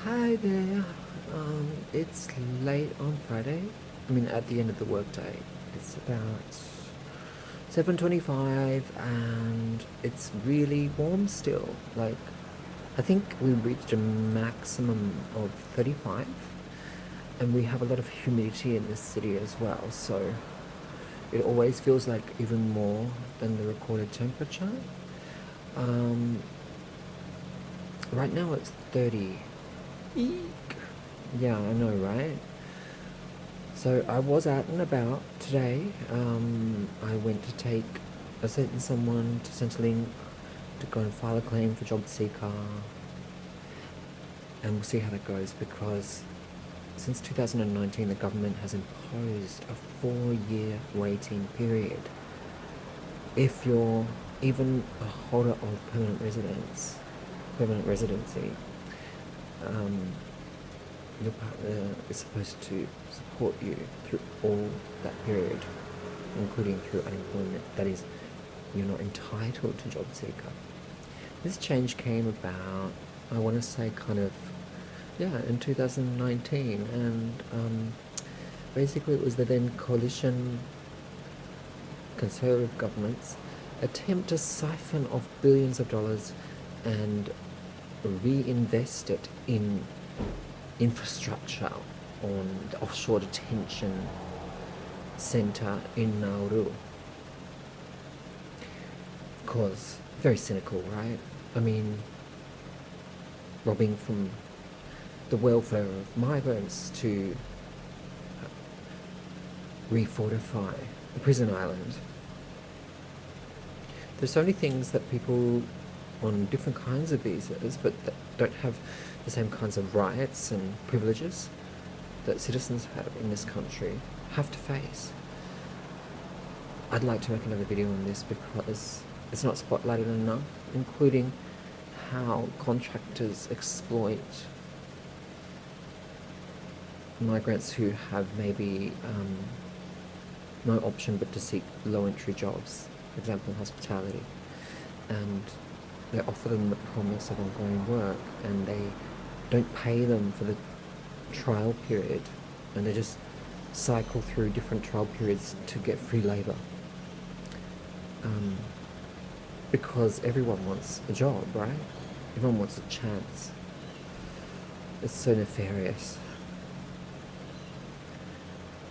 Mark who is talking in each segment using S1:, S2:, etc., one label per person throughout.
S1: Hi there. It's late on Friday. I mean, at the end of the workday. It's about 7:25, and it's really warm still. Like, I think we reached a maximum of 35, and we have a lot of humidity in this city as well. So it always feels like even more than the recorded temperature. Um, right now it's 30. Eek. Yeah, I know, right? So I was out and about today. I went to take a certain someone to Centrelink to go and file a claim for job seeker, and we'll see how that goes because since 2019 the government has imposed a 4-year waiting period if you're even a holder of permanent residency. Your partner is supposed to support you through all that period, including through unemployment. That is, you're not entitled to job seeker. This change came about, I want to say, in 2019, and basically it was the then coalition conservative government's attempt to siphon off billions of dollars and reinvest it in infrastructure on the offshore detention centre in Nauru. Of course, very cynical, right? I mean, robbing from the welfare of migrants to refortify the prison island. There's so many things that people on different kinds of visas, but that don't have the same kinds of rights and privileges that citizens have in this country, have to face. I'd like to make another video on this because it's not spotlighted enough, including how contractors exploit migrants who have maybe no option but to seek low-entry jobs, for example, in hospitality, and they offer them the promise of ongoing work, and they don't pay them for the trial period, and they just cycle through different trial periods to get free labour. Because everyone wants a job, right? Everyone wants a chance. It's so nefarious.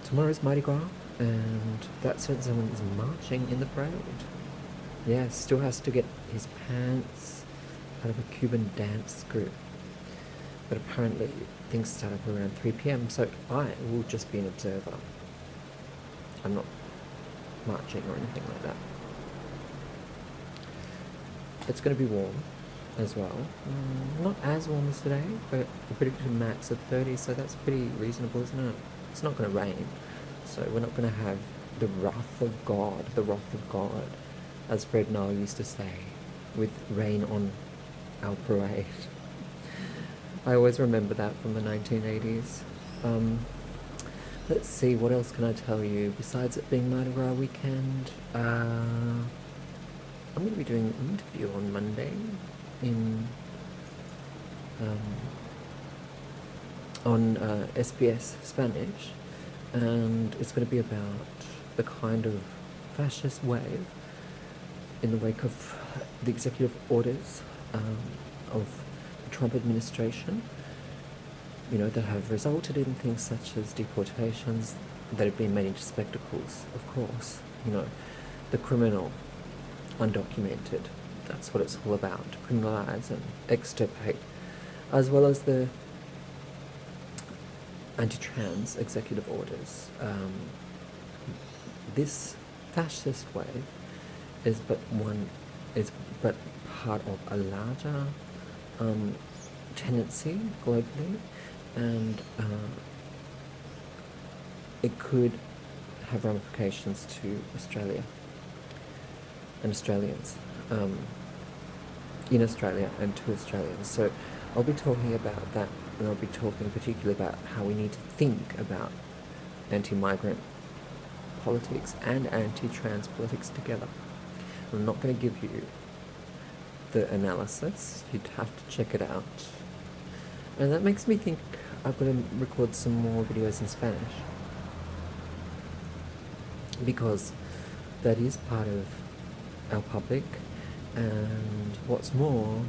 S1: Tomorrow's Mardi Gras, and that certain someone is marching in the parade. Yeah, still has to get his pants out of a Cuban dance group. But apparently things start up around 3 p.m, so I will just be an observer. I'm not marching or anything like that. It's going to be warm as well. Not as warm as today, but I predicted a max of 30, so that's pretty reasonable, isn't it? It's not going to rain, so we're not going to have the wrath of God, as Fred Nile used to say, with rain on our parade. I always remember that from the 1980s. Let's see, what else can I tell you besides it being Mardi Gras weekend? I'm going to be doing an interview on Monday on SBS Spanish, and it's going to be about the kind of fascist wave in the wake of the executive orders of the Trump administration, that have resulted in things such as deportations that have been made into spectacles, of course. The criminal, undocumented, that's what it's all about, to criminalise and extirpate, as well as the anti-trans executive orders. This fascist wave is but part of a larger tendency globally, and it could have ramifications to Australia and Australians, in Australia and to Australians. So I'll be talking about that, and I'll be talking particularly about how we need to think about anti-migrant politics and anti-trans politics together. I'm not going to give you the analysis, you'd have to check it out. And that makes me think I've got to record some more videos in Spanish, because that is part of our public. And what's more,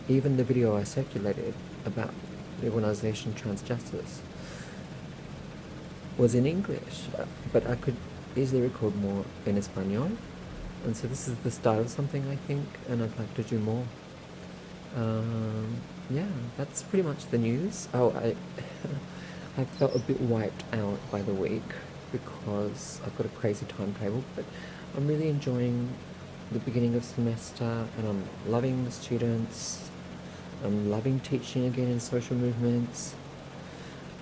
S1: even the video I circulated about the organisation Transjustice was in English, but I could easily record more in Espanol. And so this is the start of something, I think, and I'd like to do more. Yeah, that's pretty much the news. Oh, I felt a bit wiped out by the week because I've got a crazy timetable, but I'm really enjoying the beginning of semester, and I'm loving the students. I'm loving teaching again in social movements,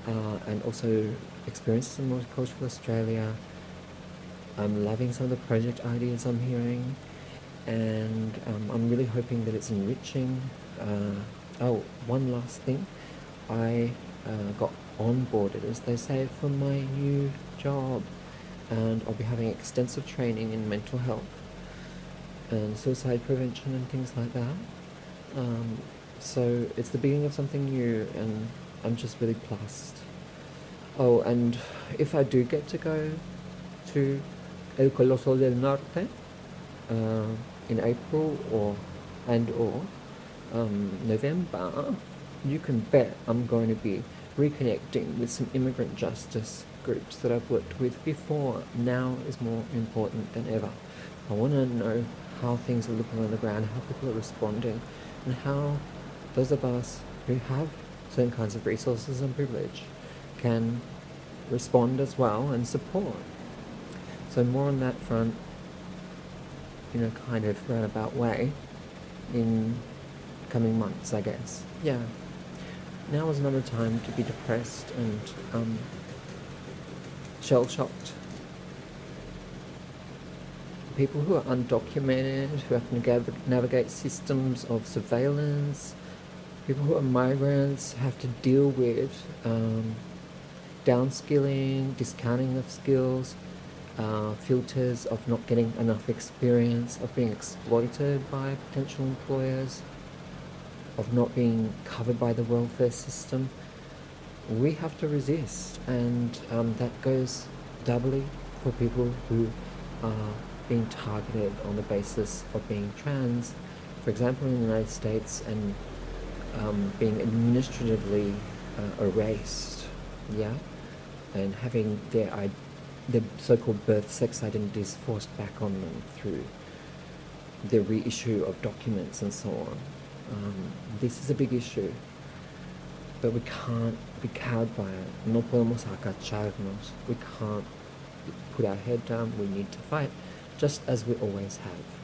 S1: and also experiencing Multicultural Australia. I'm loving some of the project ideas I'm hearing, and I'm really hoping that it's enriching. One last thing. I got onboarded, as they say, for my new job, and I'll be having extensive training in mental health and suicide prevention and things like that. So it's the beginning of something new, and I'm just really plussed. Oh, and if I do get to go to El Coloso del Norte in April or November, you can bet I'm going to be reconnecting with some immigrant justice groups that I've worked with before. Now is more important than ever. I want to know how things are looking on the ground, how people are responding, and how those of us who have certain kinds of resources and privilege can respond as well and support. So more on that front in a kind of roundabout way in coming months, I guess. Yeah. Now is another time to be depressed and shell-shocked. People who are undocumented, who have to navigate systems of surveillance, people who are migrants have to deal with downskilling, discounting of skills, filters of not getting enough experience, of being exploited by potential employers, of not being covered by the welfare system. We have to resist, and that goes doubly for people who are being targeted on the basis of being trans, for example, in the United States, and being administratively erased, and having their so-called birth sex identities forced back on them through the reissue of documents and so on. This is a big issue, but we can't be cowed by it. No podemos agacharnos. We can't put our head down. We need to fight, just as we always have.